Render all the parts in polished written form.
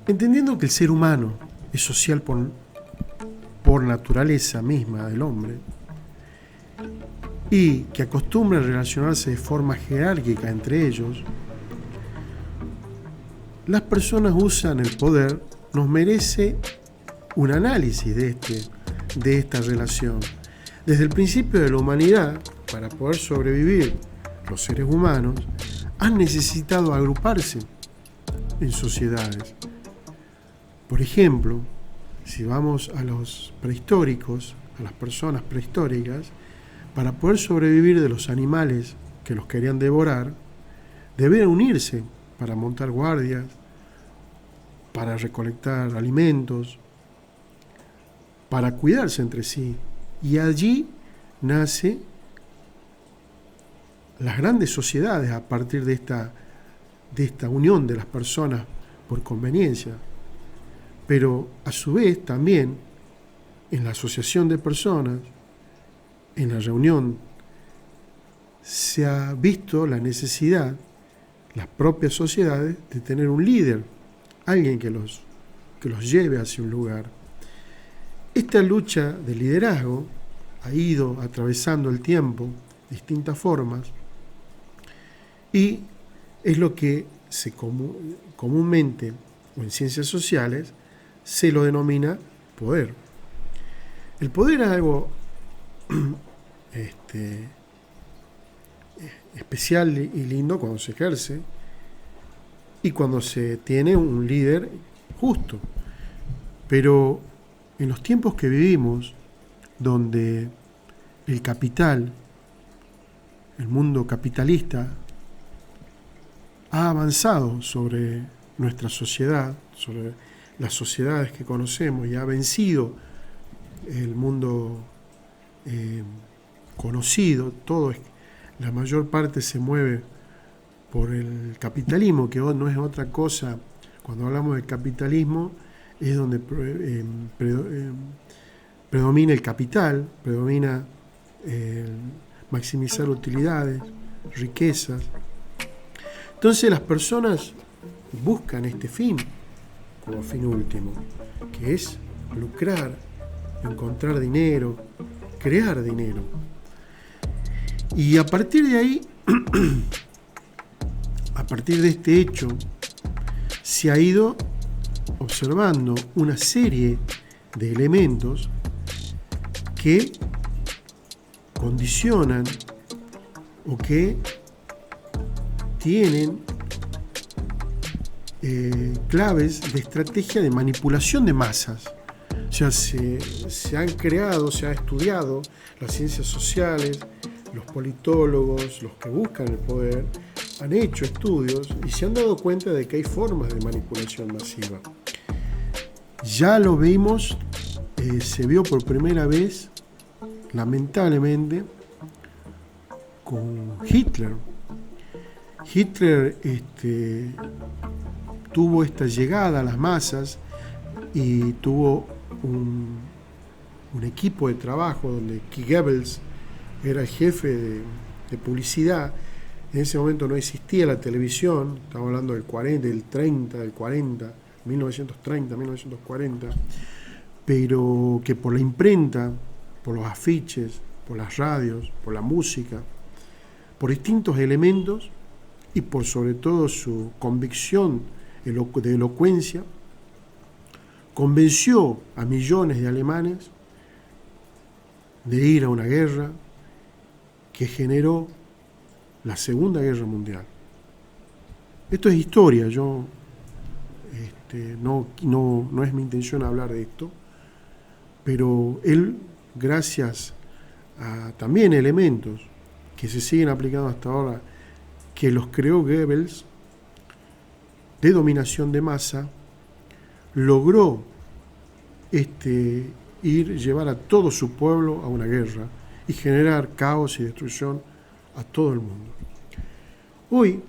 Entendiendo que el ser humano es social por naturaleza misma del hombre y que acostumbra a relacionarse de forma jerárquica entre ellos, las personas usan el poder, nos merece un análisis de esta relación. Desde el principio de la humanidad, para poder sobrevivir, los seres humanos han necesitado agruparse en sociedades. Por ejemplo, si vamos a los prehistóricos, a las personas prehistóricas, para poder sobrevivir de los animales que los querían devorar, debían unirse para montar guardias, para recolectar alimentos, para cuidarse entre sí. Y allí nace las grandes sociedades a partir de esta unión de las personas por conveniencia. Pero a su vez también en la asociación de personas, en la reunión, se ha visto la necesidad, las propias sociedades, de tener un líder, alguien que los lleve hacia un lugar. Esta lucha de liderazgo ha ido atravesando el tiempo, distintas formas, y es lo que comúnmente, o en ciencias sociales, se lo denomina poder. El poder es algo especial y lindo cuando se ejerce y cuando se tiene un líder justo. Pero en los tiempos que vivimos, donde el capital, el mundo capitalista, ha avanzado sobre nuestra sociedad, sobre las sociedades que conocemos, y ha vencido el mundo conocido, la mayor parte se mueve por el capitalismo, que no es otra cosa. Cuando hablamos del capitalismo es donde predomina el capital, predomina maximizar utilidades, riquezas. Entonces las personas buscan este fin como fin último, que es lucrar, encontrar dinero, crear dinero. Y a partir de ahí, a partir de este hecho, se ha ido observando una serie de elementos que condicionan o que tienen claves de estrategia de manipulación de masas. O sea, se han creado, se ha estudiado las ciencias sociales, los politólogos, los que buscan el poder, han hecho estudios y se han dado cuenta de que hay formas de manipulación masiva. Ya lo vimos, se vio por primera vez, lamentablemente, con Hitler. Hitler tuvo esta llegada a las masas y tuvo un equipo de trabajo donde Goebbels era el jefe de publicidad. En ese momento no existía la televisión, estamos hablando del 40, 1930, 1940, pero que por la imprenta, por los afiches, por las radios, por la música, por distintos elementos y por sobre todo su convicción de elocuencia, convenció a millones de alemanes de ir a una guerra que generó la Segunda Guerra Mundial. Esto es historia, no es mi intención hablar de esto, pero él, gracias a también elementos que se siguen aplicando hasta ahora, que los creó Goebbels, de dominación de masa, logró llevar a todo su pueblo a una guerra y generar caos y destrucción a todo el mundo. Hoy,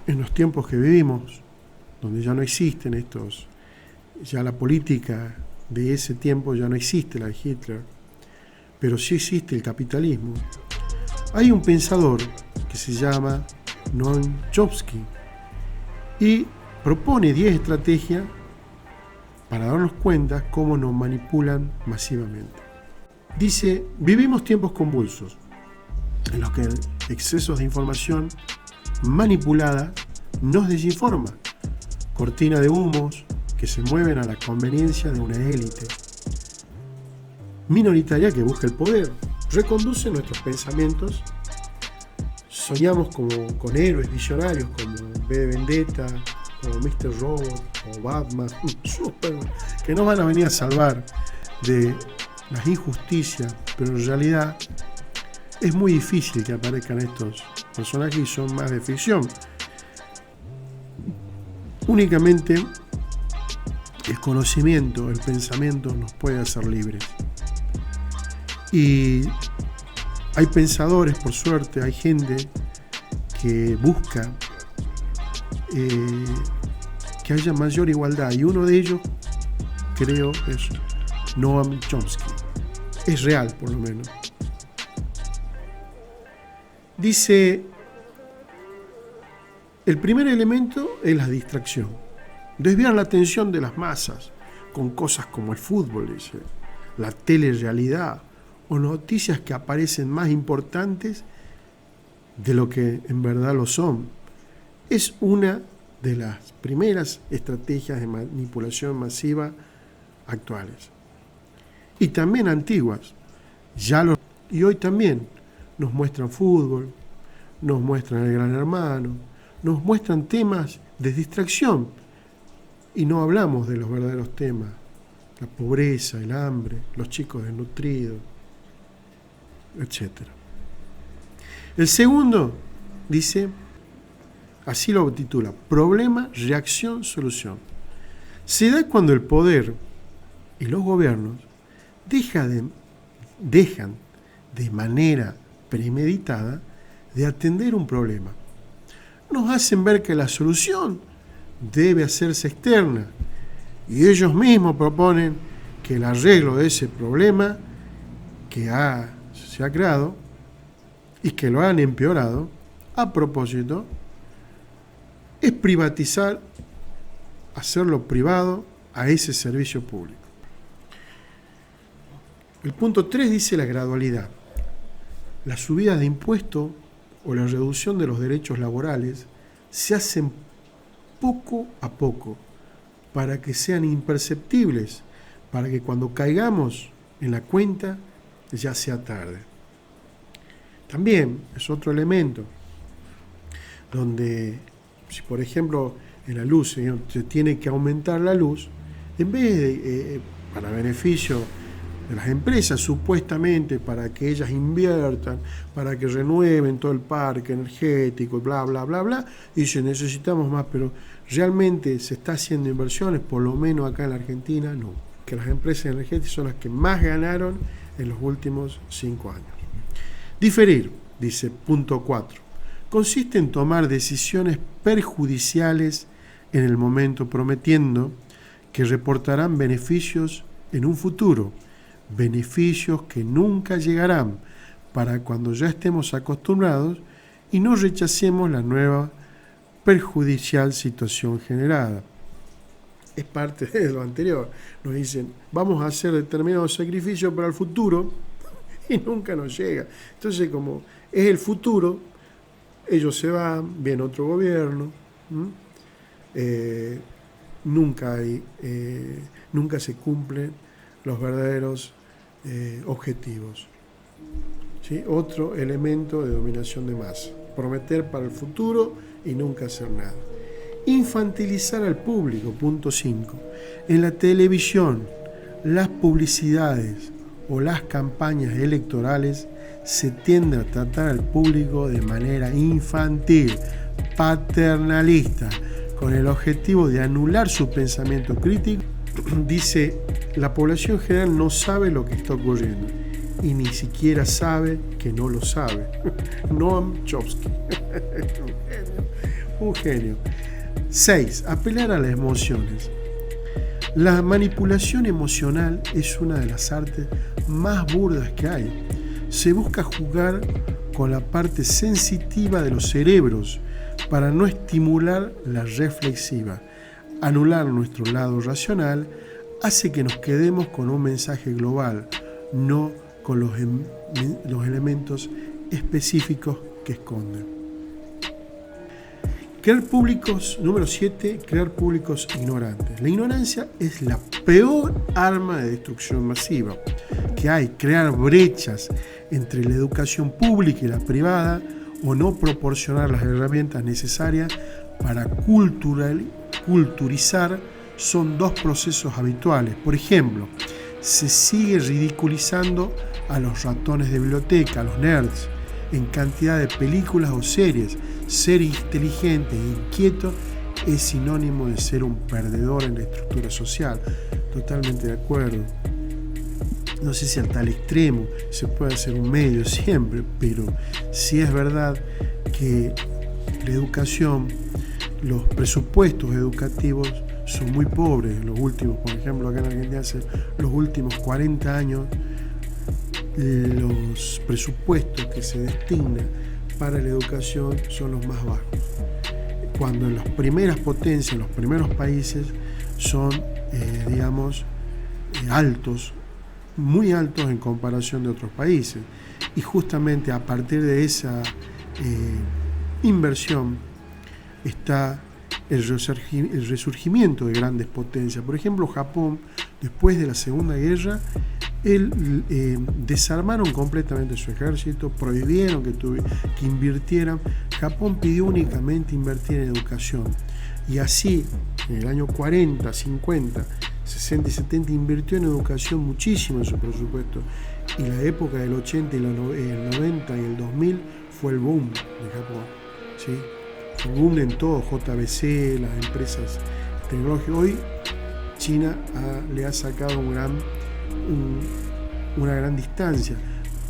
en los tiempos que vivimos, donde ya no existen ya la política de ese tiempo ya no existe, la de Hitler, pero sí existe el capitalismo. Hay un pensador que se llama Noam Chomsky y propone 10 estrategias para darnos cuenta cómo nos manipulan masivamente. Dice, vivimos tiempos convulsos en los que excesos de información manipulada nos desinforma, cortina de humos que se mueven a la conveniencia de una élite minoritaria que busca el poder, reconduce nuestros pensamientos, soñamos con héroes visionarios como V de Vendetta, como Mr. Robot, o Batman, Superman, que nos van a venir a salvar de las injusticias, pero en realidad es muy difícil que aparezcan estos personajes y son más de ficción. Únicamente el conocimiento, el pensamiento nos puede hacer libres. Y hay pensadores, por suerte, hay gente que busca que haya mayor igualdad, y uno de ellos, creo, es Noam Chomsky. Es real, por lo menos. Dice, el primer elemento es la distracción. Desviar la atención de las masas con cosas como el fútbol, dice, la telerrealidad o noticias que aparecen más importantes de lo que en verdad lo son. Es una de las primeras estrategias de manipulación masiva actuales. Y también antiguas. Y hoy también nos muestran fútbol, nos muestran el Gran Hermano, nos muestran temas de distracción. Y no hablamos de los verdaderos temas, la pobreza, el hambre, los chicos desnutridos, etc. El segundo dice, así lo titula, problema, reacción, solución. Se da cuando el poder y los gobiernos dejan de manera premeditada de atender un problema. Nos hacen ver que la solución debe hacerse externa y ellos mismos proponen que el arreglo de ese problema que se ha creado y que lo han empeorado a propósito es privatizar, hacerlo privado a ese servicio público. El punto 3 dice la gradualidad. Las subidas de impuestos o la reducción de los derechos laborales se hacen poco a poco para que sean imperceptibles, para que cuando caigamos en la cuenta ya sea tarde. También es otro elemento donde, si por ejemplo en la luz se tiene que aumentar la luz, en vez de para beneficio de las empresas, supuestamente para que ellas inviertan, para que renueven todo el parque energético, bla, bla, bla, bla, y dice necesitamos más, pero realmente se está haciendo inversiones, por lo menos acá en la Argentina, no. Que las empresas energéticas son las que más ganaron en los últimos 5 años. Diferir, dice punto 4, consiste en tomar decisiones perjudiciales en el momento, prometiendo que reportarán beneficios en un futuro, beneficios que nunca llegarán, para cuando ya estemos acostumbrados y no rechacemos la nueva perjudicial situación generada. Es parte de lo anterior. Nos dicen, vamos a hacer determinados sacrificios para el futuro y nunca nos llega. Entonces, como es el futuro, ellos se van, viene otro gobierno, nunca se cumplen los verdaderos objetivos. ¿Sí? Otro elemento de dominación de masa. Prometer para el futuro y nunca hacer nada. Infantilizar al público, punto 5. En la televisión, las publicidades o las campañas electorales se tiende a tratar al público de manera infantil, paternalista, con el objetivo de anular su pensamiento crítico. Dice, la población general no sabe lo que está ocurriendo y ni siquiera sabe que no lo sabe. Noam Chomsky. Un genio. 6. Apelar a las emociones. La manipulación emocional es una de las artes más burdas que hay. Se busca jugar con la parte sensitiva de los cerebros para no estimular la reflexiva, anular nuestro lado racional, hace que nos quedemos con un mensaje global, no con los elementos específicos que esconden. Número 7, crear públicos ignorantes. La ignorancia es la peor arma de destrucción masiva que hay. Crear brechas entre la educación pública y la privada, o no proporcionar las herramientas necesarias para culturizar, son dos procesos habituales. Por ejemplo, se sigue ridiculizando a los ratones de biblioteca, a los nerds, en cantidad de películas o series. Ser inteligente e inquieto es sinónimo de ser un perdedor en la estructura social. Totalmente de acuerdo. No sé si a tal extremo se puede hacer un medio siempre, pero sí es verdad que la educación, los presupuestos educativos son muy pobres. Los últimos, por ejemplo, acá en Argentina, hace los últimos 40 años, los presupuestos que se destinan para la educación son los más bajos. Cuando en las primeras potencias, en los primeros países, son, altos, muy altos en comparación de otros países. Y justamente a partir de esa inversión está el resurgimiento de grandes potencias. Por ejemplo, Japón, después de la Segunda Guerra, desarmaron completamente su ejército, prohibieron que invirtieran. Japón pidió únicamente invertir en educación. Y así, en el año 40, 50, 60 y 70, invirtió en educación muchísimo en su presupuesto. Y la época del 80 y el 90 y el 2000 fue el boom de Japón. ¿Sí? Fue el boom en todo, JBC, las empresas tecnológicas. Hoy China le ha sacado una gran distancia,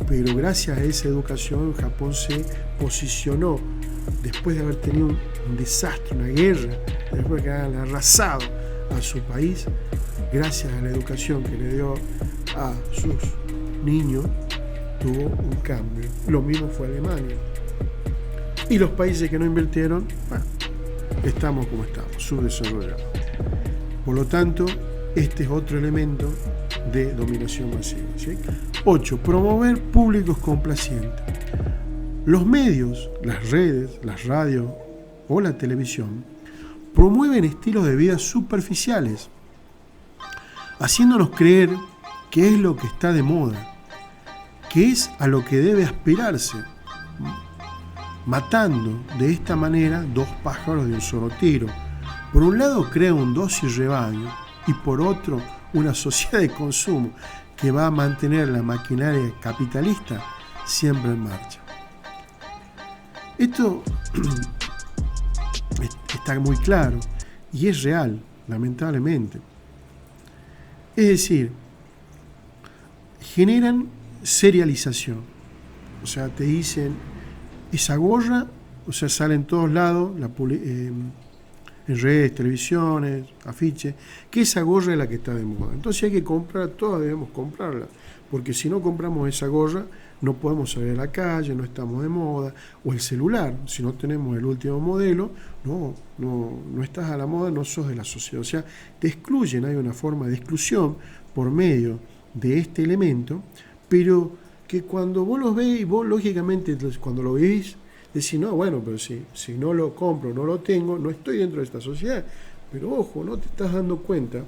pero gracias a esa educación Japón se posicionó, después de haber tenido un desastre, una guerra, después de haber arrasado a su país. Gracias a la educación que le dio a sus niños, tuvo un cambio. Lo mismo fue Alemania. Y los países que no invirtieron, estamos como estamos, subdesarrollados. Por lo tanto, este es otro elemento de dominación masiva. ¿Sí? 8. Promover públicos complacientes. Los medios, las redes, las radios o la televisión promueven estilos de vida superficiales, haciéndonos creer que es lo que está de moda, que es a lo que debe aspirarse, matando de esta manera dos pájaros de un solo tiro. Por un lado crea un dosis rebaño y por otro una sociedad de consumo que va a mantener la maquinaria capitalista siempre en marcha. Esto está muy claro y es real, lamentablemente. Es decir, generan serialización. O sea, te dicen, esa gorra, o sea, sale en todos lados, en redes, televisiones, afiches, que esa gorra es la que está de moda. Entonces hay que comprar, todos debemos comprarla, porque si no compramos esa gorra, no podemos salir a la calle, no estamos de moda. O el celular, si no tenemos el último modelo, no estás a la moda, no sos de la sociedad. O sea, te excluyen, hay una forma de exclusión por medio de este elemento, pero que cuando vos los ves, y vos lógicamente cuando lo veis, decís, no, bueno, pero si no lo compro, no lo tengo, no estoy dentro de esta sociedad. Pero ojo, no te estás dando cuenta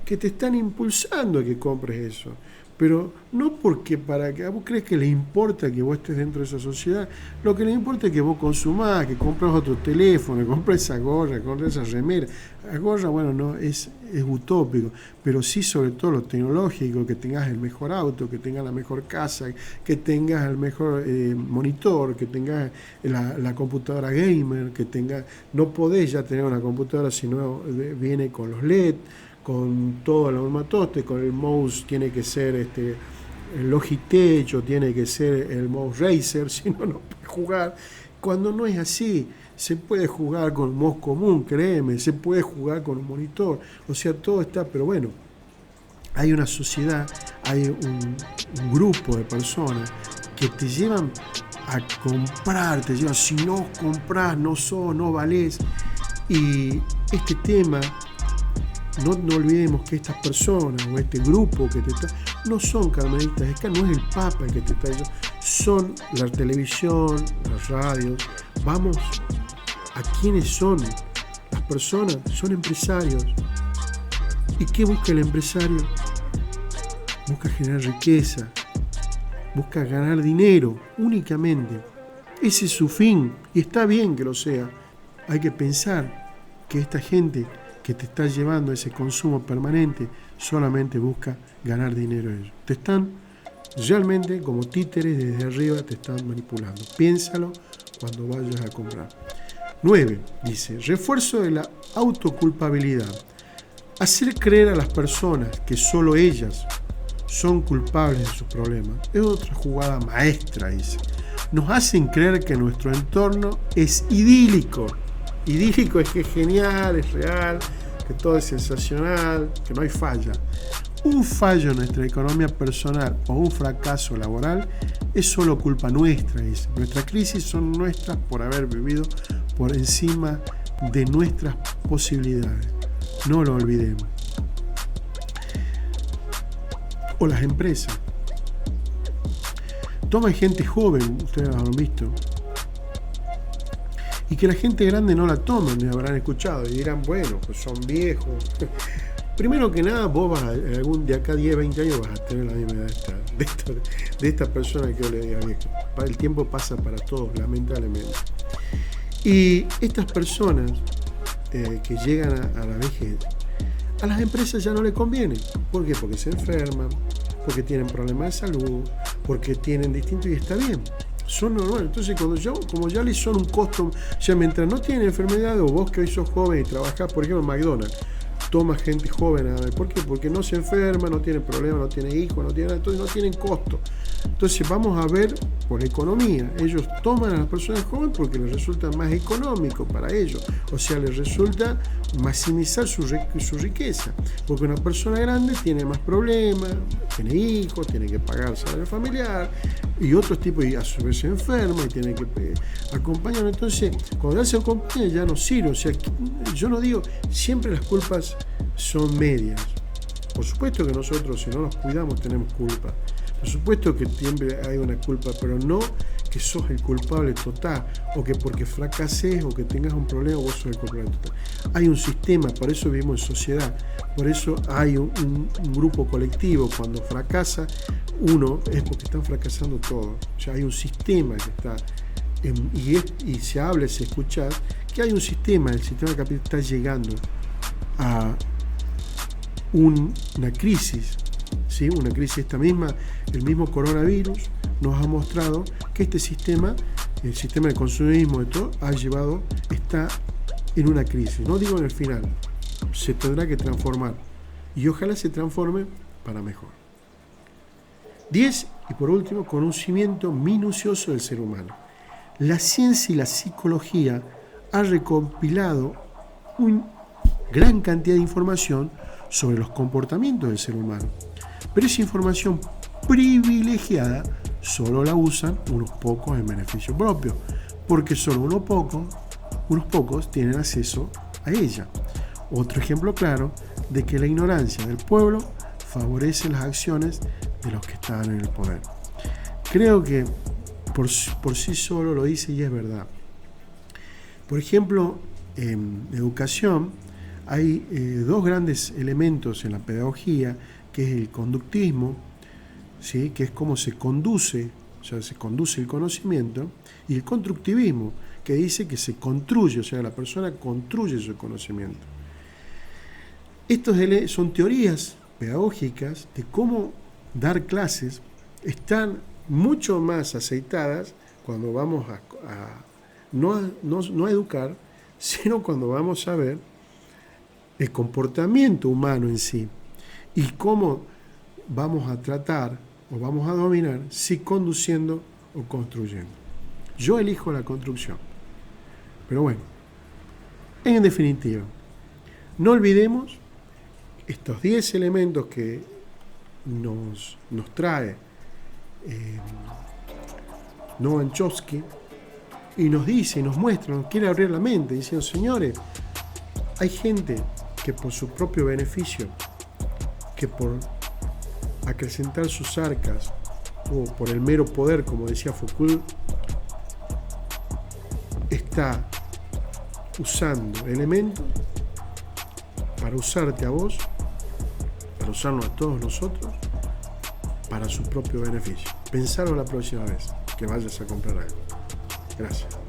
que te están impulsando a que compres eso. Pero no porque para que vos crees que le importa que vos estés dentro de esa sociedad. Lo que le importa es que vos consumás, que compras otro teléfono, que compres esa gorra, que compres esa remera. La gorra, bueno, no es utópico, pero sí sobre todo lo tecnológico, que tengas el mejor auto, que tengas la mejor casa, que tengas el mejor monitor, que tengas la computadora gamer, que tengas... No podés ya tener una computadora si no viene con los LED, con todo el armatoste, con el mouse tiene que ser el Logitech o tiene que ser el mouse Razer, si no, no puede jugar. Cuando no es así, se puede jugar con un mouse común, créeme, se puede jugar con un monitor, o sea, todo está, pero bueno, hay una sociedad, hay un grupo de personas que te llevan a comprar, te llevan, si no compras, no valés, y este tema no olvidemos que estas personas o este grupo que te está, no son carmelitas, es que no es el Papa el que te está diciendo, son la televisión, las radios. Vamos a quiénes son las personas, son empresarios. ¿Y qué busca el empresario? Busca generar riqueza, busca ganar dinero únicamente. Ese es su fin y está bien que lo sea. Hay que pensar que esta gente que te está llevando a ese consumo permanente solamente busca ganar dinero ellos. Te están realmente como títeres desde arriba, te están manipulando. Piénsalo cuando vayas a comprar. 9. Dice, refuerzo de la autoculpabilidad. Hacer creer a las personas que solo ellas son culpables de sus problemas es otra jugada maestra, dice. Nos hacen creer que nuestro entorno es idílico. Idílico es que es genial, es real, que todo es sensacional, que no hay falla. Un fallo en nuestra economía personal o un fracaso laboral es solo culpa nuestra, dice. Nuestras crisis son nuestras por haber vivido por encima de nuestras posibilidades. No lo olvidemos. O las empresas. Toman gente joven, ustedes lo han visto, y que la gente grande no la toman, me habrán escuchado, y dirán, bueno, pues son viejos. Primero que nada, vos vas de acá a 10, 20 años vas a tener la misma edad de esta persona que yo le diga viejo. El tiempo pasa para todos, lamentablemente. Y estas personas que llegan a la vejez, a las empresas ya no les conviene. ¿Por qué? Porque se enferman, porque tienen problemas de salud, porque tienen distinto, y está bien. Son normales. Entonces, como ya les son un costo, ya mientras no tienen enfermedad, o vos que hoy sos joven y trabajás, por ejemplo, en McDonald's, toma gente joven. ¿Por qué? Porque no se enferma, no tiene problemas, no tiene hijos, no tiene nada, entonces no tienen costo. Entonces vamos a ver por economía. Ellos toman a las personas jóvenes porque les resulta más económico para ellos. O sea, les resulta maximizar su riqueza. Porque una persona grande tiene más problemas, tiene hijos, tiene que pagar salario familiar y otros tipos, y a su vez se enferma y tiene que acompañar. Entonces, cuando ya se acompaña ya no sirve. O sea, yo no digo, siempre las culpas son medias. Por supuesto que nosotros, si no nos cuidamos, tenemos culpa. Por supuesto que siempre hay una culpa, pero no que sos el culpable total, o que porque fracases o que tengas un problema vos sos el culpable total. Hay un sistema, por eso vivimos en sociedad, por eso hay un grupo colectivo. Cuando fracasa uno es porque están fracasando todos. O sea, hay un sistema que está, y se habla, se escucha, que hay un sistema, el sistema capital está llegando a una crisis. ¿Sí? Una crisis el mismo coronavirus nos ha mostrado que este sistema, el sistema de consumismo de todo, está en una crisis. No digo en el final, se tendrá que transformar y ojalá se transforme para mejor. 10. Y por último, conocimiento minucioso del ser humano. La ciencia y la psicología han recopilado una gran cantidad de información sobre los comportamientos del ser humano. Pero esa información privilegiada solo la usan unos pocos en beneficio propio, porque solo unos pocos tienen acceso a ella. Otro ejemplo claro de que la ignorancia del pueblo favorece las acciones de los que están en el poder. Creo que por sí solo lo dice y es verdad. Por ejemplo, en educación hay dos grandes elementos en la pedagogía, que es el conductismo, ¿sí? Que es cómo se conduce, o sea, se conduce el conocimiento, y el constructivismo, que dice que se construye, o sea, la persona construye su conocimiento. Estos son teorías pedagógicas de cómo dar clases, están mucho más aceitadas cuando vamos no a educar, sino cuando vamos a ver el comportamiento humano en sí. Y cómo vamos a tratar o vamos a dominar, si conduciendo o construyendo. Yo elijo la construcción. Pero bueno, en definitiva, no olvidemos estos 10 elementos que nos trae Noam Chomsky, y nos dice, nos muestra, nos quiere abrir la mente, diciendo, señores, hay gente que por su propio beneficio, que por acrecentar sus arcas o por el mero poder, como decía Foucault, está usando elementos para usarte a vos, para usarnos a todos nosotros, para su propio beneficio. Pensalo la próxima vez que vayas a comprar algo. Gracias.